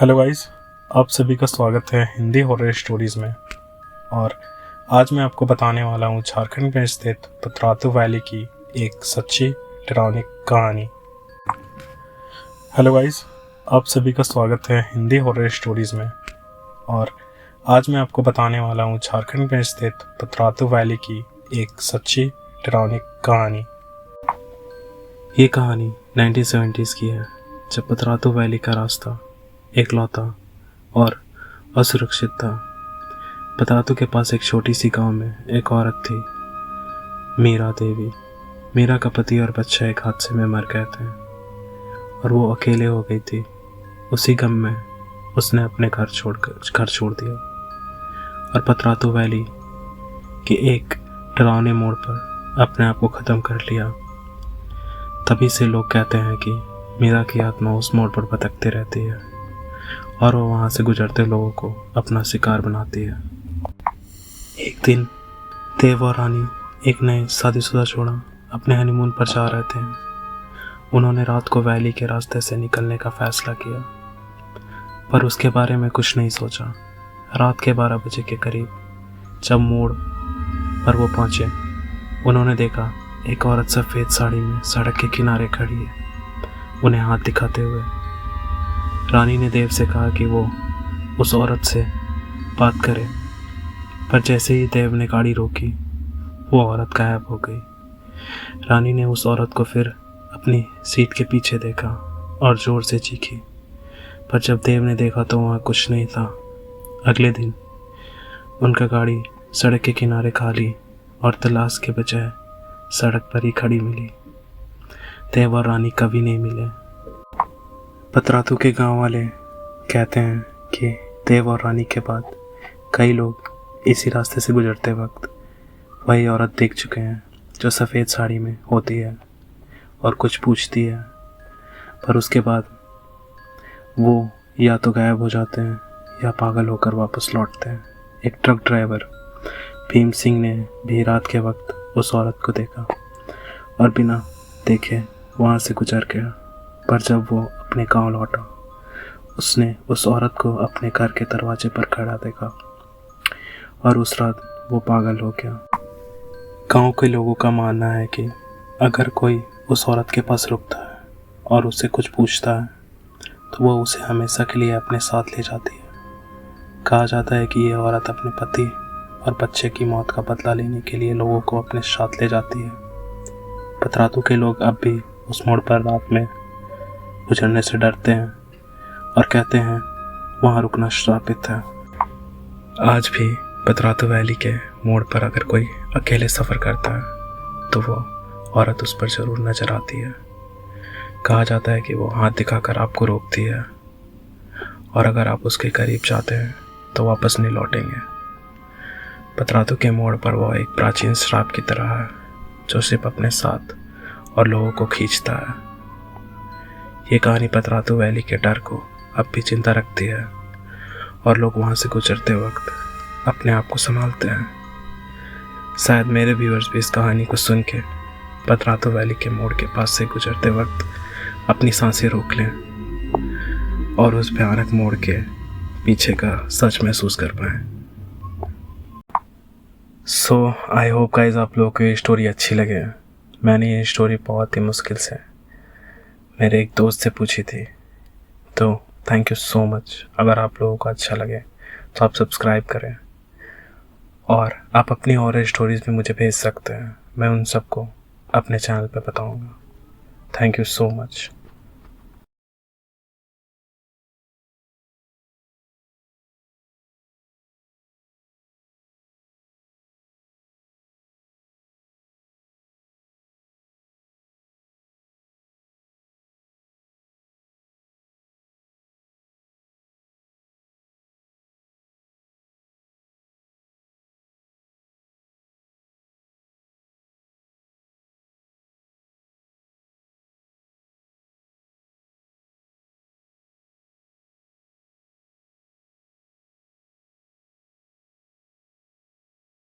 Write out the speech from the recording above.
Hello guys, आप सभी का स्वागत है हिंदी हॉरर स्टोरीज़ में। और आज मैं आपको बताने वाला हूँ झारखंड में स्थित पतरातू वैली की एक सच्ची डरावनी कहानी। हेलो गाइस, आप सभी का स्वागत है हिंदी हॉरर स्टोरीज़ में। और आज मैं आपको बताने वाला हूँ झारखंड में स्थित पतरातू वैली की एक सच्ची डरावनी कहानी। ये कहानी 1970s की है, जब पतरातू वैली का रास्ता एकलौता और असुरक्षित था। पतरातू के पास एक छोटी सी गांव में एक औरत थी, मीरा देवी। मीरा का पति और बच्चा एक हादसे में मर गए थे और वो अकेले हो गई थी। उसी गम में उसने अपने घर छोड़ दिया और पतरातू वैली के एक डरावने मोड़ पर अपने आप को ख़त्म कर लिया। तभी से लोग कहते हैं कि मीरा की आत्मा उस मोड़ पर भटकती रहती है और वो वहाँ से गुजरते लोगों को अपना शिकार बनाती है। एक दिन देव और रानी, एक नए शादीशुदा जोड़ा, अपने हनीमून पर जा रहे थे। उन्होंने रात को वैली के रास्ते से निकलने का फैसला किया, पर उसके बारे में कुछ नहीं सोचा। रात के 12 बजे के करीब जब मोड़ पर वो पहुंचे, उन्होंने देखा एक औरत सफ़ेद साड़ी में सड़क के किनारे खड़ी है, उन्हें हाथ दिखाते हुए। रानी ने देव से कहा कि वो उस औरत से बात करे, पर जैसे ही देव ने गाड़ी रोकी, वो औरत गायब हो गई। रानी ने उस औरत को फिर अपनी सीट के पीछे देखा और ज़ोर से चीखी, पर जब देव ने देखा तो वहाँ कुछ नहीं था। अगले दिन उनका गाड़ी सड़क के किनारे खाली और तलाश के बजाय सड़क पर ही खड़ी मिली। देव और रानी कभी नहीं मिले। पतरातू के गांव वाले कहते हैं कि देव और रानी के बाद कई लोग इसी रास्ते से गुजरते वक्त वही औरत देख चुके हैं, जो सफ़ेद साड़ी में होती है और कुछ पूछती है, पर उसके बाद वो या तो गायब हो जाते हैं या पागल होकर वापस लौटते हैं। एक ट्रक ड्राइवर भीम सिंह ने भी रात के वक्त उस औरत को देखा और बिना देखे वहाँ से गुजर गया, पर जब वो अपने गांव लौटा, उसने उस औरत को अपने घर के दरवाजे पर खड़ा देखा और उस रात वो पागल हो गया। गांव के लोगों का मानना है कि अगर कोई उस औरत के पास रुकता है और उससे कुछ पूछता है, तो वो उसे हमेशा के लिए अपने साथ ले जाती है। कहा जाता है कि ये औरत अपने पति और बच्चे की मौत का बदला लेने के लिए लोगों को अपने साथ ले जाती है। पतरातू के लोग अब भी उस मोड़ पर रात में गुजरने से डरते हैं और कहते हैं वहाँ रुकना श्रापित है। आज भी पतरातू वैली के मोड़ पर अगर कोई अकेले सफ़र करता है, तो वो औरत उस पर ज़रूर नज़र आती है। कहा जाता है कि वो हाथ दिखाकर आपको रोकती है और अगर आप उसके करीब जाते हैं तो वापस नहीं लौटेंगे। पतरातू के मोड़ पर वो एक प्राचीन श्राप की तरह है, जो सिर्फ अपने साथ और लोगों को खींचता है। ये कहानी पतरातू वैली के डर को अब भी चिंता रखती है और लोग वहाँ से गुजरते वक्त अपने आप को संभालते हैं। शायद मेरे व्यूअर्स भी इस कहानी को सुन के पतरातू वैली के मोड़ के पास से गुजरते वक्त अपनी सांसें रोक लें और उस भयानक मोड़ के पीछे का सच महसूस कर पाएं। सो आई होप गाइस आप लोगों को ये स्टोरी अच्छी लगे। मैंने ये स्टोरी बहुत ही मुश्किल से मेरे एक दोस्त से पूछी थी, तो थैंक यू सो मच। अगर आप लोगों को अच्छा लगे तो आप सब्सक्राइब करें और आप अपनी और स्टोरीज़ भी मुझे भेज सकते हैं। मैं उन सबको अपने चैनल पे बताऊंगा। Thank you so much.